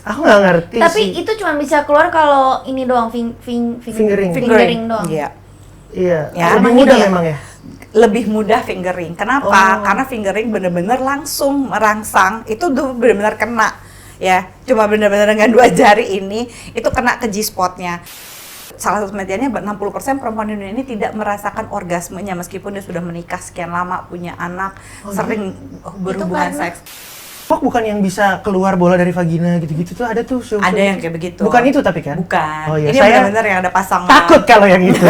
Aku nggak ngerti Tapi sih. itu cuma bisa keluar kalau ini doang, fingering doang. Iya. Iya, Ya, lebih emang mudah gitu ya? memang ya. Lebih mudah fingering. Kenapa? Oh. Karena fingering bener-bener langsung merangsang, itu tuh bener-bener kena. Ya, cuma bener-bener dengan 2 jari ini, itu kena ke G-spotnya. Salah satu penelitiannya 60% perempuan di dunia ini tidak merasakan orgasmenya meskipun dia sudah menikah sekian lama, punya anak, sering berhubungan karena- seks. Kok bukan yang bisa keluar bola dari vagina gitu-gitu tuh ada tuh show. Ada yang kayak begitu. Bukan itu tapi kan? Bukan. Oh iya, Ini saya benar-benar yang ada pasangan. takut kalau yang itu.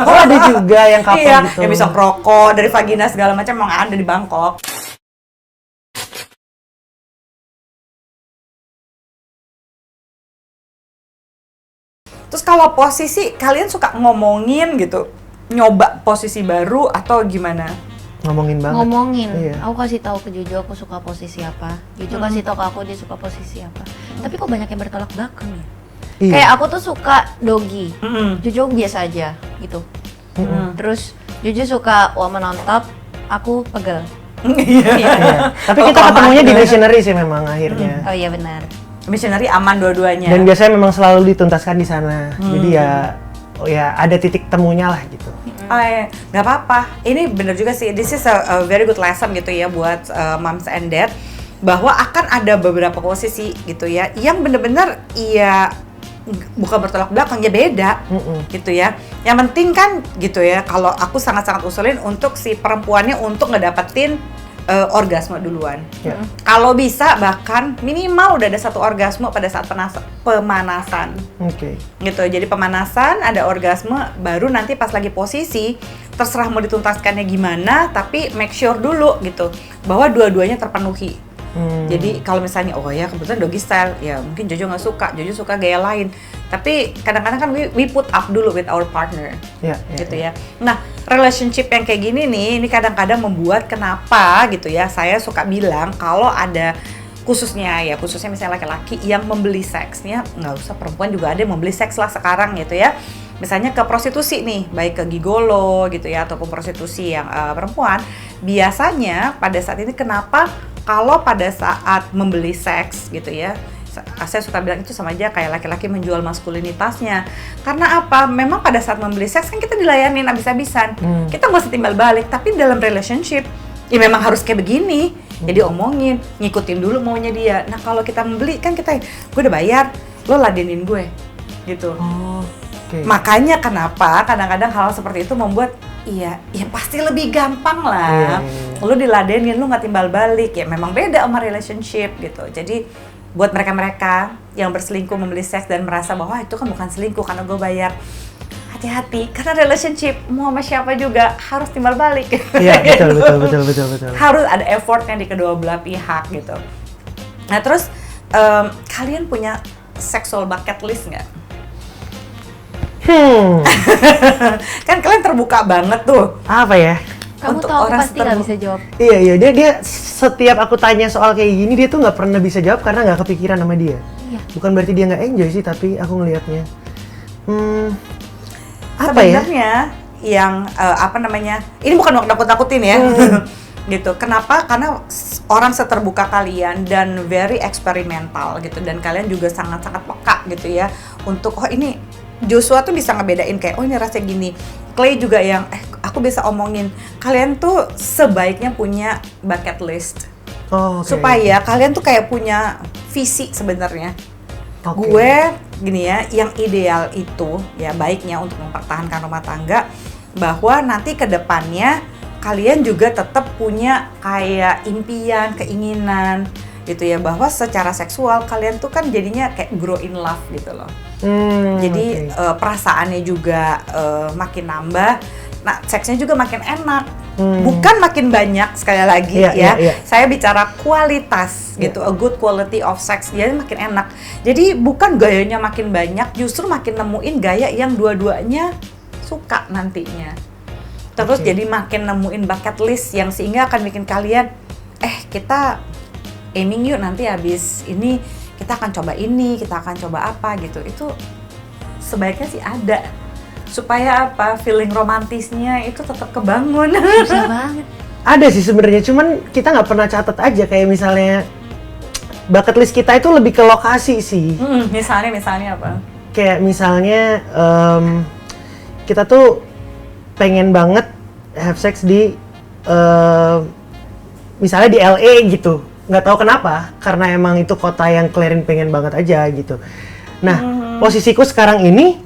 Oh ada juga yang couple Iya, gitu. yang bisa rokok dari vagina segala macam emang ada di Bangkok. Terus kalau posisi kalian suka ngomongin gitu, nyoba posisi baru atau gimana? Ngomongin banget. Ngomongin, Iya. aku kasih tahu ke Jojo aku suka posisi apa. Jojo kasih tahu ke aku dia suka posisi apa. Tapi kok banyak yang bertolak belakang ya? Iya. Kayak aku tuh suka doggy, Mm-mm. Jojo biasa aja gitu. Mm-mm. Terus Jojo suka woman on top, aku pegel. Iya. Tapi Oh, kita kelamaan ketemunya di gitu ya. missionary sih memang akhirnya. Oh iya benar. Missionary aman dua-duanya. Dan biasanya memang selalu dituntaskan di sana. Jadi ya, oh ya ada titik temunya lah gitu. Nggak apa-apa. Ini bener juga sih. This is a very good lesson gitu ya buat moms and dad, bahwa akan ada beberapa posisi gitu ya yang bener-bener ya bukan bertolak belakang, ya beda gitu ya. Yang penting kan gitu ya, kalau aku sangat-sangat usulin untuk si perempuannya untuk ngedapetin orgasme duluan. Ya. Kalau bisa bahkan minimal udah ada 1 orgasme pada saat pemanasan. Oke. Gitu, jadi pemanasan, ada orgasme, baru nanti pas lagi posisi terserah mau dituntaskannya gimana, tapi make sure dulu gitu bahwa dua-duanya terpenuhi. Jadi kalau misalnya oh ya kebetulan doggy style, ya mungkin Jojo nggak suka, Jojo suka gaya lain, tapi kadang-kadang kan we put up dulu with our partner. Ya, Gitu ya. Nah, relationship yang kayak gini nih, ini kadang-kadang membuat kenapa gitu ya, saya suka bilang kalau ada khususnya misalnya laki-laki yang membeli seksnya, nggak usah perempuan juga ada yang membeli seks lah sekarang gitu ya. Misalnya ke prostitusi nih, baik ke gigolo gitu ya, ataupun prostitusi yang perempuan, biasanya pada saat ini kenapa kalau pada saat membeli seks gitu ya, saya suka bilang itu sama aja kayak laki-laki menjual maskulinitasnya. Karena apa? Memang pada saat membeli seks kan kita dilayanin abis-abisan. Kita nggak usah timbal balik, tapi dalam relationship ya memang harus kayak begini. Jadi omongin, ngikutin dulu maunya dia. Nah kalau kita membeli kan kita, gue udah bayar, lo ladenin gue gitu. Oh, oke. Makanya kenapa kadang-kadang hal seperti itu membuat ya pasti lebih gampang lah. Iya. Lu diladenin, lu nggak timbal balik, ya memang beda sama relationship gitu. Jadi buat mereka-mereka yang berselingkuh membeli seks dan merasa bahwa itu kan bukan selingkuh karena gue bayar, hati-hati karena relationship mau sama siapa juga harus timbal balik. Iya, betul. Harus ada effortnya di kedua belah pihak gitu. Nah terus kalian punya sexual bucket list nggak? Kan kalian terbuka banget tuh. Apa ya? Kamu Untuk tahu aku orang pasti nggak bisa jawab. Iya, dia setiap aku tanya soal kayak gini dia tuh nggak pernah bisa jawab karena nggak kepikiran sama dia. Iya. Bukan berarti dia nggak enjoy sih, tapi aku ngelihatnya. Apa ya? Sebenarnya yang ini bukan nakut-nakutin ya. Gitu. Kenapa? Karena orang seterbuka kalian dan very eksperimental gitu, dan kalian juga sangat-sangat peka gitu ya untuk oh ini Joshua tuh bisa ngebedain kayak oh ini rasanya gini. Clay juga yang aku bisa omongin kalian tuh sebaiknya punya bucket list. Oh, oke. Supaya kalian tuh kayak punya visi sebenarnya. Oke. Gue gini ya, yang ideal itu ya baiknya untuk mempertahankan rumah tangga bahwa nanti ke depannya kalian juga tetap punya kayak impian, keinginan gitu ya, bahwa secara seksual kalian tuh kan jadinya kayak grow in love gitu loh. Jadi oke. perasaannya juga makin nambah, nah seksnya juga makin enak. Bukan makin banyak sekali lagi Iya. Saya bicara kualitas gitu, a good quality of sex, jadi makin enak. Jadi bukan gayanya makin banyak, justru makin nemuin gaya yang dua-duanya suka nantinya. Terus Oke. jadi makin nemuin bucket list yang sehingga akan bikin kalian kita aiming yuk nanti habis ini kita akan coba ini, kita akan coba apa gitu. Itu sebaiknya sih ada. Supaya apa? Feeling romantisnya itu tetap kebangun. Susah banget. Ada sih sebenarnya, cuman kita nggak pernah catat aja kayak misalnya bucket list kita itu lebih ke lokasi sih. Misalnya apa? Kayak misalnya kita tuh pengen banget have sex di misalnya di LA gitu. Nggak tahu kenapa, karena emang itu kota yang Clarin pengen banget aja gitu. Nah, posisiku sekarang ini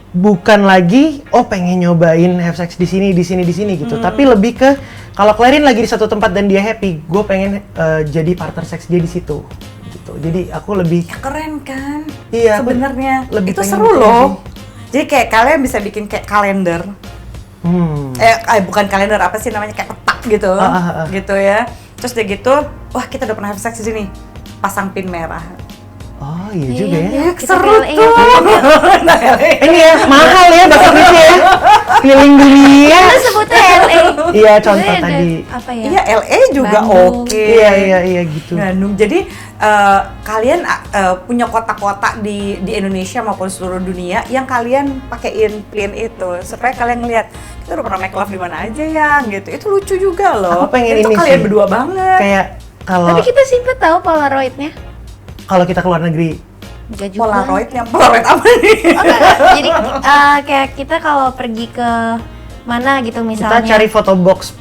bukan lagi pengen nyobain have sex di sini gitu, tapi lebih ke kalau Clarin lagi di satu tempat dan dia happy, gue pengen jadi partner seks dia di situ gitu. Jadi aku lebih Keren kan? Iya, aku sebenarnya lebih itu pengen seru gitu loh. sih. Jadi kayak kalian bisa bikin kayak kalender. Bukan kalender, apa sih namanya, kayak petak gitu. Gitu ya. Terus dia gitu, wah kita udah pernah have sex di sini. Pasang pin merah. Oh iya juga ya. Kita Seru ke LA tuh. ya. Ini ya mahal ya bucket listnya ya. Keliling dunia. Kita sebutnya LA. Iya, contoh Sebenarnya ada tadi. apa ya? Iya, LA juga Bandung. oke. Iya gitu. Bandung. Jadi kalian punya kota-kota di Indonesia maupun seluruh dunia yang kalian pakein pin itu supaya kalian ngelihat kita udah pernah make love di mana aja ya gitu. Itu lucu juga loh. Aku pengen itu ini kalian sih. berdua banget. Kayak kalau Tapi kita simpen tahu Polaroidnya. kita keluar negeri. Enggak juga. Polaroid apa nih? Oh, enggak. Jadi kayak kita kalau pergi ke mana gitu misalnya. Kita cari foto box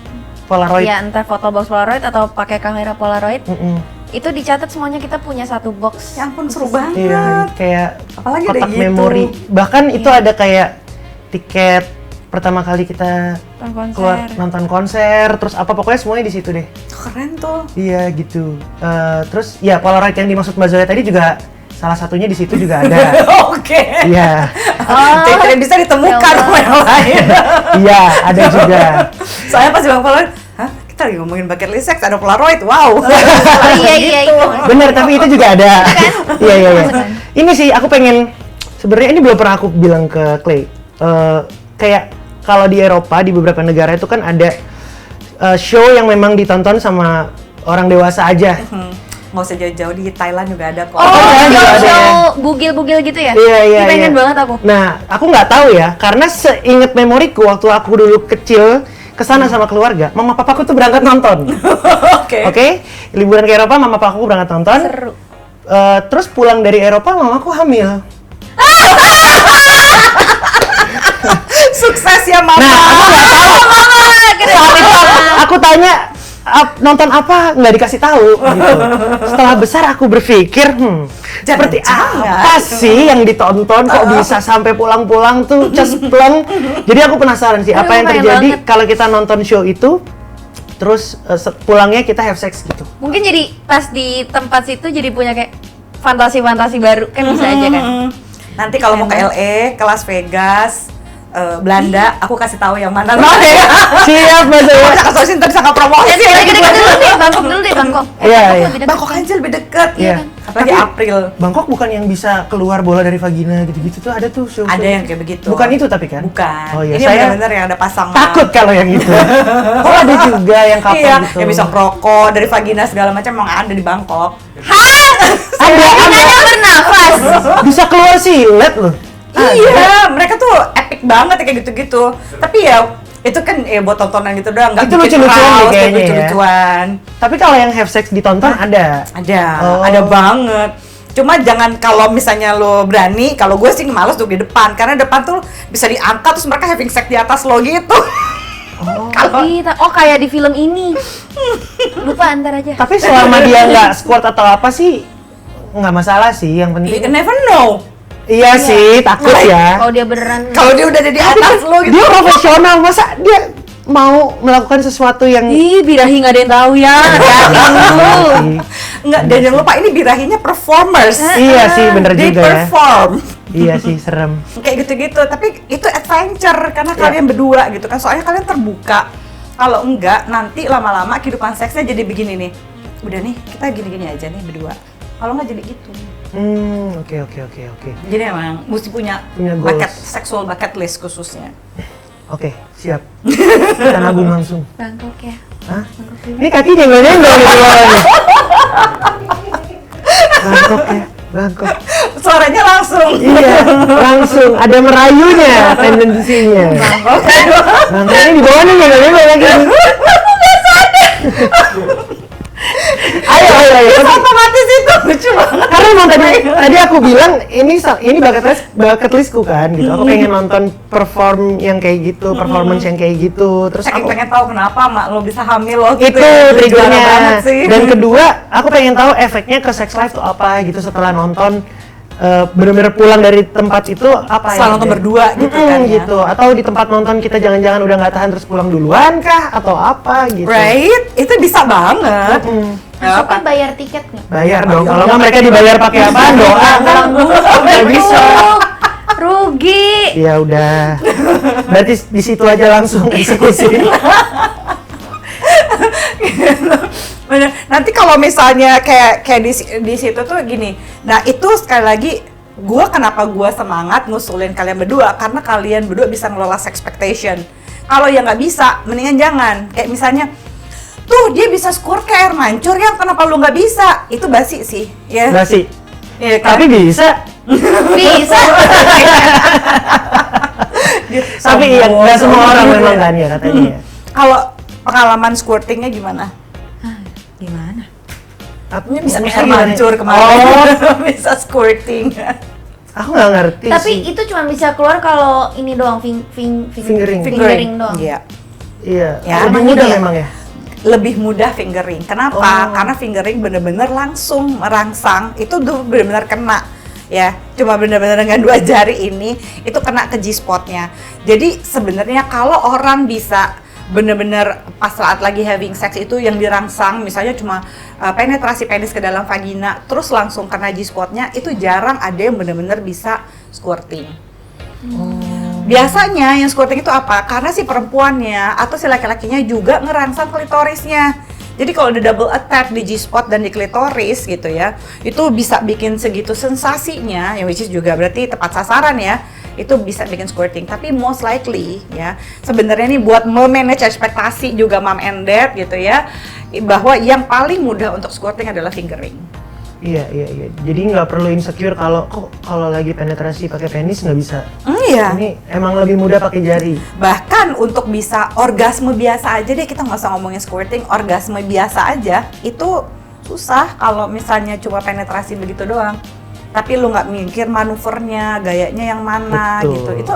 Polaroid. Ya, entah foto box Polaroid atau pakai kamera Polaroid. Mm-mm. Itu dicatat semuanya, kita punya satu box. Ya ampun, seru banget. Iya, kayak Apalagi ada kotak gitu. memori. Bahkan itu Iya. ada kayak tiket pertama kali kita Nonton konser. keluar nonton konser, terus apa pokoknya semuanya di situ deh. Keren tuh. Iya gitu. Terus ya Polaroid yang dimaksud Mbak Zoya tadi juga salah satunya di situ juga ada. Oke. Iya, Tidak bisa ditemukan Ya sama yang lain. iya ada juga. Soalnya pas bilang Polaroid, hah? Kita lagi ngomongin bucket list sex, ada Polaroid, wow. Oh iya itu. Bener, tapi itu juga ada. Iya. Kan? Ini sih aku pengen, sebenarnya ini belum pernah aku bilang ke Clay. Kayak kalau di Eropa, di beberapa negara itu kan ada show yang memang ditonton sama orang dewasa aja. Nggak usah jauh-jauh, di Thailand juga ada kok. Oh, iya, juga ada show ya. bugil-bugil gitu ya? Iya. Pengen banget aku. Nah, aku nggak tahu ya, karena seinget memoriku waktu aku dulu kecil kesana sama keluarga, mama papaku tuh berangkat nonton. Oke, liburan ke Eropa, mama papaku berangkat nonton. Seru. Terus pulang dari Eropa, mamaku hamil. Sukses ya mama. Nah, aku nggak tahu. Saat itu aku tanya nonton apa, nggak dikasih tahu gitu. Setelah besar aku berpikir, seperti apa sih yang ditonton kok bisa sampai pulang-pulang tuh cespleng. Jadi aku penasaran sih apa yang lumayan terjadi banget. kalau kita nonton show itu terus pulangnya kita have sex gitu. Mungkin jadi pas di tempat situ jadi punya kayak fantasi-fantasi baru kan bisa aja kan. Nanti kalau mau ke LA, ke Las Vegas, Belanda, aku kasih tahu yang mana. Siap, Mas. Aku bisa kasih ntar bisa promosi. Deket-deket dulu deh, Bangkok dulu deh, Bangkok. Iya, iya. lebih deket. Bangkok aja lebih deket. Iya. Apalagi Tapi- April. Bangkok bukan yang bisa keluar bola dari vagina gitu-gitu tuh ada tuh show. Ada yang kayak begitu. Bukan itu tapi kan? Bukan. Oh iya, Ini saya benar-benar yang ada pasangan. takut kalau yang itu. Oh ada juga yang couple Iya, gitu. yang bisa rokok dari vagina segala macam emang ada di Bangkok. ada Yang bernafas. bisa keluar silet loh. Iya, mereka tuh epic banget ya kayak gitu-gitu. Tapi ya itu kan buat tontonan gitu doang, nggak Itu bikin lucu-lucuan crowd, deh kayaknya ya. lucu-lucuan. Tapi kalau yang have sex ditonton ada. Ada, Oh. ada banget. Cuma jangan kalau misalnya lo berani, kalau gue sih males duduk di depan karena depan tuh bisa diangkat terus mereka having sex di atas lo gitu. Oh kayak di film ini. Lupa antar aja. Tapi selama dia nggak squirt atau apa sih nggak masalah sih. Yang penting. You never know. Iya sih, takut ya. Kalau dia beneran Kalau dia udah ada di atas lo gitu. Dia profesional, masa dia mau melakukan sesuatu yang Ih, birahi nggak ada yang tahu ya. Enggak, dan jangan lupa ini birahinya performers. Iya sih, bener They juga ya. perform. Iya sih, serem. Kayak gitu-gitu, tapi itu adventure karena kalian berdua gitu kan. Soalnya kalian terbuka. Kalau enggak, nanti lama-lama kehidupan seksnya jadi begini nih. Udah nih, kita gini-gini aja nih berdua. Kalau nggak jadi gitu. Oke. Jadi emang mesti punya Punya goals. sexual bucket list khususnya. Oke, siap. Kita nabung langsung. Bangkok ya. Hah? Ini kaki nyenggol-nyenggol di bawah nih. Bangkok ya, Bangkok. Suaranya langsung. Iya, langsung. Ada merayunya tendensinya. Bangkok. Bangkok ini di bawah nih nyenggol-nyenggol lagi. ayo. Terus otomatis itu lucu banget. Karena emang tadi aku bilang ini bucket listku kan gitu. Aku pengen nonton perform yang kayak gitu, performance yang kayak gitu. Terus Saking aku pengen tahu kenapa mak lo bisa hamil lo gitu itu ya. Juara banget triggernya. sih. Dan kedua, aku pengen tahu efeknya ke sex life tuh apa gitu setelah nonton bener-bener pulang dari tempat itu apa Setelah nonton berdua gitu kan ya. gitu. Atau di tempat nonton kita jangan-jangan udah nggak tahan terus pulang duluan kah atau apa gitu. Right? Itu bisa banget. Masuknya bayar tiket nggak? Bayar dong. Kalau nggak mereka dibayar pakai apaan? Doa kan? Nggak bisa. Rugi. Ya udah. Berarti di situ aja langsung eksekusi. Bener. Nanti kalau misalnya kayak di situ tuh gini. Nah, itu sekali lagi kenapa gua semangat ngusulin kalian berdua karena kalian berdua bisa ngelola expectation. Kalau yang nggak bisa, mendingan jangan. Kayak misalnya tuh dia bisa squirt kayak air mancur ya, kenapa lu nggak bisa? Itu basi sih, ya. Basi. Iya kan? Tapi bisa. Bisa. Tapi iya, nggak semua orang memang kan ya katanya. Ya. Kalau pengalaman squirtingnya gimana? Gimana? Aku Bisa maksudnya air gimana? mancur kemarin. Oh, Bisa squirting. aku nggak ngerti Tapi sih. itu cuma bisa keluar kalau ini doang, fingering doang. Iya. Iya. Ya, Lebih emang mudah gitu ya? memang ya. Lebih mudah fingering. Kenapa? Oh. Karena fingering bener-bener langsung merangsang. Itu tuh bener-bener kena. Ya, cuma bener-bener dengan 2 jari ini itu kena ke G-spotnya. Jadi sebenarnya kalau orang bisa bener-bener pas saat lagi having sex itu yang dirangsang, misalnya cuma penetrasi penis ke dalam vagina, terus langsung kena G-spotnya, itu jarang ada yang bener-bener bisa squirting. Biasanya yang squirting itu apa? Karena si perempuannya atau si laki-lakinya juga ngerangsang klitorisnya. Jadi kalau ada double attack di G-spot dan di klitoris gitu ya, itu bisa bikin segitu sensasinya, yang which is juga berarti tepat sasaran ya, itu bisa bikin squirting. Tapi most likely ya, sebenarnya nih buat memanage ekspektasi juga mom and dad gitu ya, bahwa yang paling mudah untuk squirting adalah fingering. Iya. Jadi nggak perlu insecure kalau lagi penetrasi pakai penis nggak bisa. Iya. Ini emang lebih mudah pakai jari. Bahkan untuk bisa orgasme biasa aja deh, kita nggak usah ngomongin squirting, orgasme biasa aja itu susah kalau misalnya cuma penetrasi begitu doang. Tapi lu nggak mikir manuvernya, gayanya yang mana. Betul. Gitu. Itu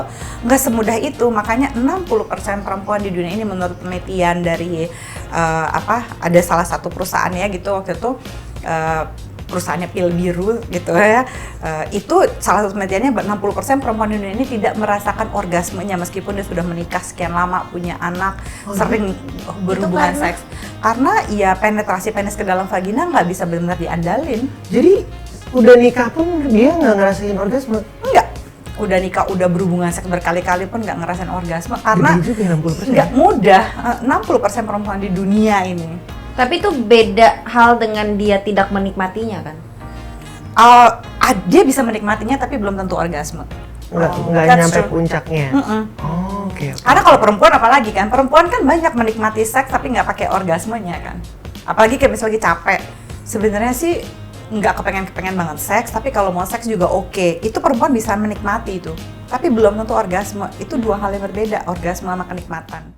nggak semudah itu. Makanya 60% perempuan di dunia ini menurut penelitian dari ada salah satu perusahaan ya gitu waktu itu, perusahaannya pil biru gitu ya, itu salah satu penelitiannya 60% perempuan di dunia ini tidak merasakan orgasmenya meskipun dia sudah menikah sekian lama, punya anak, sering berhubungan karena? seks. Karena ya penetrasi penis ke dalam vagina nggak bisa benar-benar diandalin. Jadi udah nikah pun dia nggak ngerasain orgasme. Enggak. Udah nikah, udah berhubungan seks berkali-kali pun nggak ngerasain orgasme karena Gede juga ya, 60%. nggak mudah. 60% perempuan di dunia ini. Tapi itu beda hal dengan dia tidak menikmatinya kan? Dia bisa menikmatinya tapi belum tentu orgasme. Nggak That's nyampe true. puncaknya. Mm-mm. Oh, oke. Karena kalau perempuan apalagi kan, perempuan kan banyak menikmati seks tapi nggak pakai orgasmenya kan. Apalagi kayak misalnya lagi capek. Sebenarnya sih nggak kepengen banget seks, tapi kalau mau seks juga oke. Itu perempuan bisa menikmati itu. Tapi belum tentu orgasme. Itu 2 hal yang berbeda, orgasme sama kenikmatan.